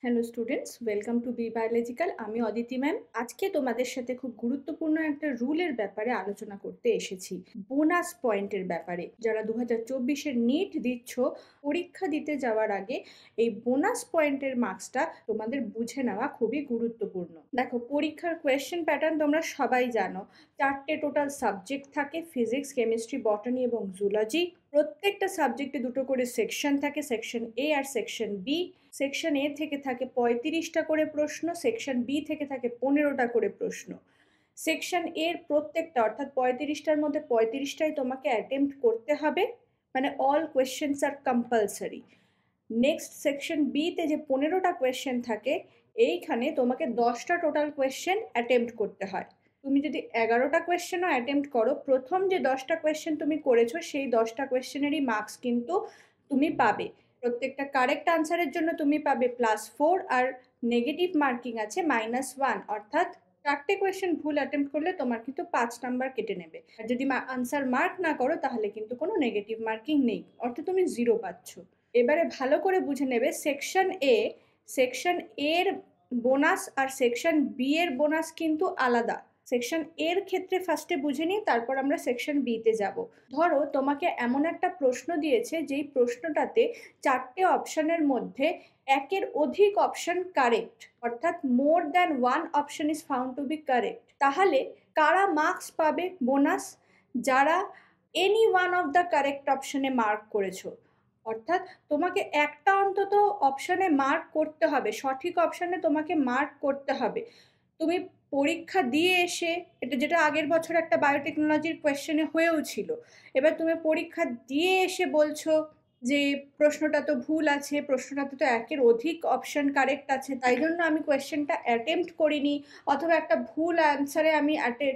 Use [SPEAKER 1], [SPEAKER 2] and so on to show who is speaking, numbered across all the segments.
[SPEAKER 1] Hello students, welcome to be biological. আমি Aditi ma'am. আজকে তোমাদের সাথে খুব গুরুত্বপূর্ণ একটা রুলের ব্যাপারে আলোচনা করতে এসেছি, বোনাস পয়েন্টের ব্যাপারে। যারা 2024-এর নিট দিচ্ছ, পরীক্ষা দিতে যাওয়ার আগে এই বোনাস পয়েন্টের মার্কসটা তোমাদের বুঝে নেওয়া খুবই গুরুত্বপূর্ণ। দেখো, পরীক্ষার কোয়েশ্চেন প্যাটার্ন তোমরা সবাই জানো। 4টে টোটাল সাবজেক্ট থাকে, ফিজিক্স, কেমিস্ট্রি, বটানি এবং জুলজি। প্রত্যেকটা সাবজেক্টে 2টো করে সেকশন থাকে, সেকশন এ আর সেকশন বি। সেকশন এ থেকে থাকে 35টা করে প্রশ্ন, সেকশন বি থেকে থাকে 15টা করে প্রশ্ন। সেকশন এর প্রত্যেকটা অর্থাৎ 35টার মধ্যে 35টাই তোমাকে অ্যাটেম্প্ট করতে হবে, মানে অল কোয়েশ্চেন্স আর কম্পালসারি। নেক্সট সেকশন বিতে যে 15টা কোয়েশ্চেন থাকে, এইখানে তোমাকে 10টা টোটাল কোয়েশ্চেন অ্যাটেম্প্ট করতে হয়। তুমি যদি 11টা কোয়েশ্চেনও অ্যাটেম্প্ট করো, প্রথম যে 10টা কোয়েশ্চেন তুমি করেছো সেই 10টা কোয়েশ্চেনেরই মার্কস কিন্তু তুমি পাবে। প্রত্যেকটা কারেক্ট আনসারের জন্য তুমি পাবে +4, আর নেগেটিভ মার্কিং আছে -1, অর্থাৎ 4টে কোয়েশ্চেন ভুল অ্যাটেম্প্ট করলে তোমার কিন্তু 5 নাম্বার কেটে নেবে। আর যদি আনসার মার্ক না করো তাহলে কিন্তু কোনো নেগেটিভ মার্কিং নেই, অর্থাৎ তুমি 0 পাচ্ছ। এবারে ভালো করে বুঝে নেবে, সেকশন এর বোনাস আর সেকশন বি এর বোনাস কিন্তু আলাদা। সেকশন এর ক্ষেত্রে ফার্স্টে বুঝে নিই, তারপর আমরা সেকশন বিতে যাব। ধরো তোমাকে এমন একটা প্রশ্ন দিয়েছে যেই প্রশ্নটাতে 4টে অপশনের মধ্যে একের অধিক অপশন কারেক্ট, অর্থাৎ more than one option is found to be correct. তাহলে কারা মার্কস পাবে বোনাস? যারা any one of the correct অপশনে মার্ক করেছো। অর্থাৎ তোমাকে একটা অন্তত অপশনে মার্ক করতে হবে, সঠিক অপশনে তোমাকে মার্ক করতে হবে। তুমি পরীক্ষা দিয়ে এসে, এটা যেটা আগের বছর একটা বায়োটেকনোলজির কোয়েশ্চেনে হয়েও ছিল, এবার তুমি পরীক্ষা দিয়ে এসে বলছো যে প্রশ্নটা তো ভুল আছে, প্রশ্নটাতে তো একের অধিক অপশন কারেক্ট আছে, তাই জন্য আমি কোয়েশ্চেনটা অ্যাটেম্প্ট করিনি, অথবা একটা ভুল অ্যান্সারে আমি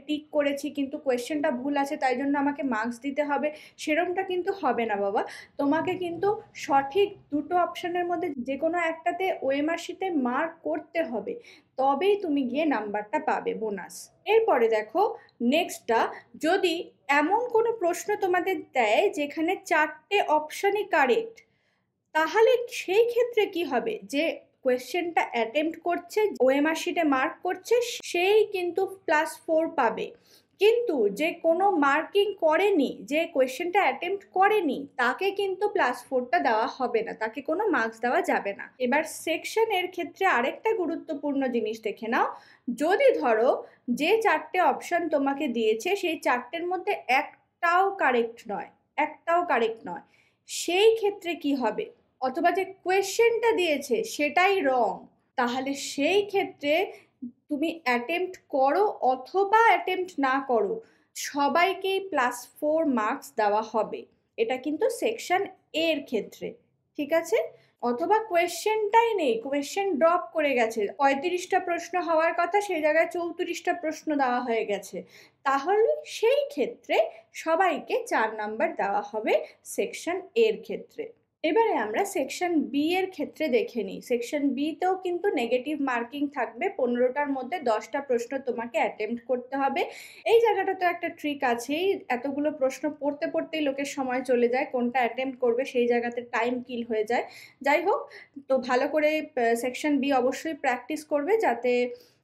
[SPEAKER 1] টিক করেছি কিন্তু কোয়েশ্চেনটা ভুল আছে তাই জন্য আমাকে মার্কস দিতে হবে। সেরমটা কিন্তু হবে না বাবা। তোমাকে কিন্তু সঠিক 2টো অপশনের মধ্যে যে কোনো একটাতে ওএমআর শিটে মার্ক করতে হবে, তবেই তুমি গিয়ে নাম্বারটা পাবে বোনাস। এরপরে দেখো নেক্সটটা, যদি এমন কোনো প্রশ্ন তোমাদের দেয় যেখানে 4টে অপশনই কারেক্ট, তাহলে সেই ক্ষেত্রে কি হবে? যে কোয়েশ্চেনটা অ্যাটেম্প্ট করছে, ওএমআর শিটে মার্ক করছে, সেই কিন্তু +4 পাবে। কিন্তু যে কোনো মার্কিং করেনি, যে কোয়েশ্চেনটা অ্যাটেম্প্ট করেনি, তাকে কিন্তু +4টা দেওয়া হবে না, তাকে কোনো মার্কস দেওয়া যাবে না। এবার সেকশনের ক্ষেত্রে আরেকটা গুরুত্বপূর্ণ জিনিস দেখে নাও। যদি ধরো যে 4টে অপশন তোমাকে দিয়েছে সেই 4টের মধ্যে একটাও কারেক্ট নয়, সেই ক্ষেত্রে কি হবে? অথবা যে কোয়েশ্চেনটা দিয়েছে সেটাই রং, তাহলে সেই ক্ষেত্রে তুমি অ্যাটেম্প্ট করো অথবা অ্যাটেম্প্ট না করো, সবাইকেই +4 মার্কস দেওয়া হবে। এটা কিন্তু সেকশন এর ক্ষেত্রে, ঠিক আছে? অথবা কোয়েশ্চেনটাই নেই, কোয়েশ্চেন ড্রপ করে গেছে, 35টা প্রশ্ন হওয়ার কথা সেই জায়গায় 34টা প্রশ্ন দেওয়া হয়ে গেছে, তাহলে সেই ক্ষেত্রে সবাইকে 4 নাম্বার দেওয়া হবে সেকশন এর ক্ষেত্রে। এবারে আমরা সেকশন বি এর ক্ষেত্রে দেখে নিই। সেকশন বিতেও কিন্তু নেগেটিভ মার্কিং থাকবে, 15টার মধ্যে 10টা প্রশ্ন তোমাকে অ্যাটেম্প্ট করতে হবে। এই জায়গাটা তো একটা ট্রিক আছেই, এতগুলো প্রশ্ন পড়তে পড়তেই লোকের সময় চলে যায়, কোনটা অ্যাটেম্প্ট করবে সেই জায়গাতে টাইম কিল হয়ে যায়। যাই হোক, তো ভালো করে সেকশন বি অবশ্যই প্র্যাকটিস করবে, যাতে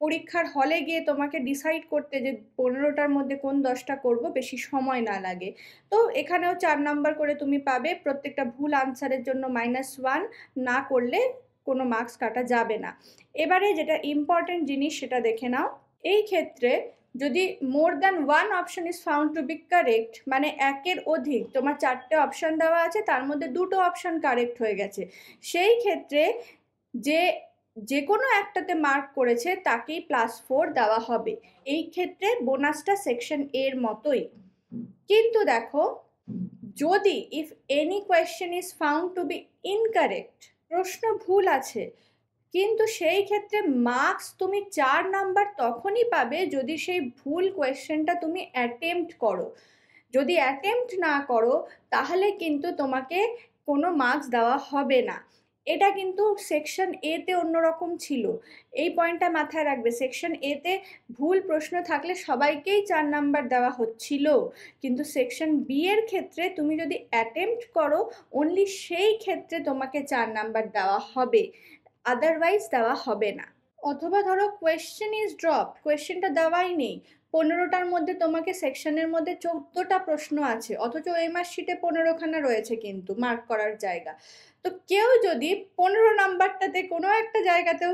[SPEAKER 1] পরীক্ষার হলে গিয়ে তোমাকে ডিসাইড করতে যে 15টার মধ্যে কোন 10টা করবো বেশি সময় না লাগে। তো এখানেও 4 নাম্বার করে তুমি পাবে, প্রত্যেকটা ভুল আনসারের জন্য -1, না করলে কোনো মার্কস কাটা যাবে না। এবারে যেটা ইম্পর্টেন্ট জিনিস সেটা দেখে নাও। এই ক্ষেত্রে যদি more than one option is found to be correct, মানে একের অধিক, তোমার 4টে অপশন দেওয়া আছে তার মধ্যে 2টো অপশন কারেক্ট হয়ে গেছে, সেই ক্ষেত্রে যে কোনো একটাতে মার্ক করেছে তাকেই +4 দেওয়া হবে। এই ক্ষেত্রে বোনাসটা সেকশন এর মতোই। কিন্তু দেখো, যদি if any question is found to be incorrect, প্রশ্ন ভুল আছে, কিন্তু সেই ক্ষেত্রে মার্কস তুমি 4 নাম্বার তখনই পাবে যদি সেই ভুল কোয়েশ্চেনটা তুমি অ্যাটেম্প্ট করো। যদি অ্যাটেম্প্ট না করো তাহলে কিন্তু তোমাকে কোনো মার্কস দেওয়া হবে না। এটা কিন্তু সেকশন এতে অন্যরকম ছিল, এই পয়েন্টটা মাথায় রাখবে। সেকশন এতে ভুল প্রশ্ন থাকলে সবাইকেই 4 নাম্বার দেওয়া হচ্ছিল, কিন্তু সেকশন বি এর ক্ষেত্রে তুমি যদি অ্যাটেম্প্ট করো অনলি সেই ক্ষেত্রে তোমাকে 4 নাম্বার দেওয়া হবে। আদারওয়াইজ দেওয়া হবে না। অথবা ধরো কোয়েশ্চেন ইজ ড্রপ, কোয়েশ্চেনটা দেওয়াই নেই, 15টার মধ্যে তোমাকে সেকশনের মধ্যে 14টা প্রশ্ন আছে, অথচ ওএমআর শিটে 15খানা রয়েছে কিন্তু মার্ক করার জায়গা। তো কেউ যদি 15 নাম্বারটাতে কোনো একটা জায়গাতেও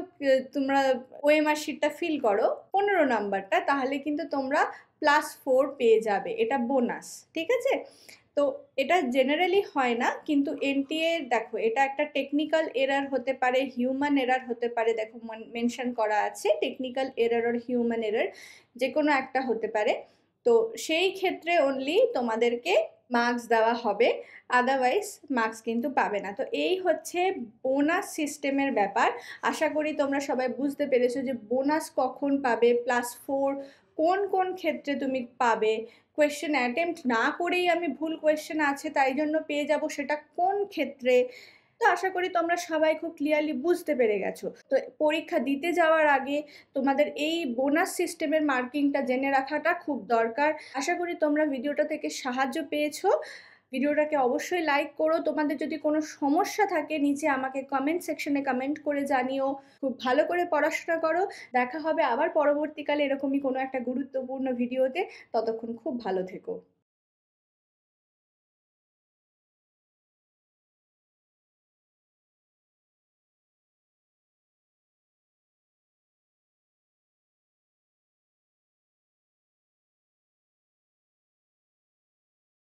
[SPEAKER 1] তোমরা ওএমআর শিটটা ফিল করো 15 নাম্বারটা, তাহলে কিন্তু তোমরা +4 পেয়ে যাবে, এটা বোনাস। ঠিক আছে? তো এটা জেনারেলি হয় না, কিন্তু এনটিএ দেখো এটা একটা টেকনিক্যাল এরার হতে পারে, হিউম্যান এরার হতে পারে, দেখো মেনশন করা আছে টেকনিক্যাল এরার আর হিউম্যান এরার, যে কোনো একটা হতে পারে। তো সেই ক্ষেত্রে অনলি তোমাদেরকে মার্কস দেওয়া হবে, আদারওয়াইজ মার্কস কিন্তু পাবে না। তো এই হচ্ছে বোনাস সিস্টেমের ব্যাপার। আশা করি তোমরা সবাই বুঝতে পেরেছো যে বোনাস কখন পাবে, +4 কোন কোন ক্ষেত্রে তুমি পাবে, কোয়েশ্চেন অ্যাটেম্প্ট না করেই আমি ভুল কোয়েশ্চেন আছে তাই জন্য পেয়ে যাব সেটা কোন ক্ষেত্রে। তো আশা করি তোমরা সবাই খুব ক্লিয়ারলি বুঝতে পেরে গেছো। তো পরীক্ষা দিতে যাওয়ার আগে তোমাদের এই বোনাস সিস্টেমের মার্কিংটা জেনে রাখাটা খুব দরকার। আশা করি তোমরা ভিডিওটা থেকে সাহায্য পেয়েছো। ভিডিওটাকে অবশ্যই লাইক করো, তোমাদের যদি কোনো সমস্যা থাকে নিচে আমাকে কমেন্ট সেকশনে কমেন্ট করে জানিও। খুব ভালো করে পড়াশোনা করো। দেখা হবে আবার পরবর্তীকালে এরকমই কোনো একটা গুরুত্বপূর্ণ ভিডিওতে। ততক্ষণ খুব ভালো থেকো।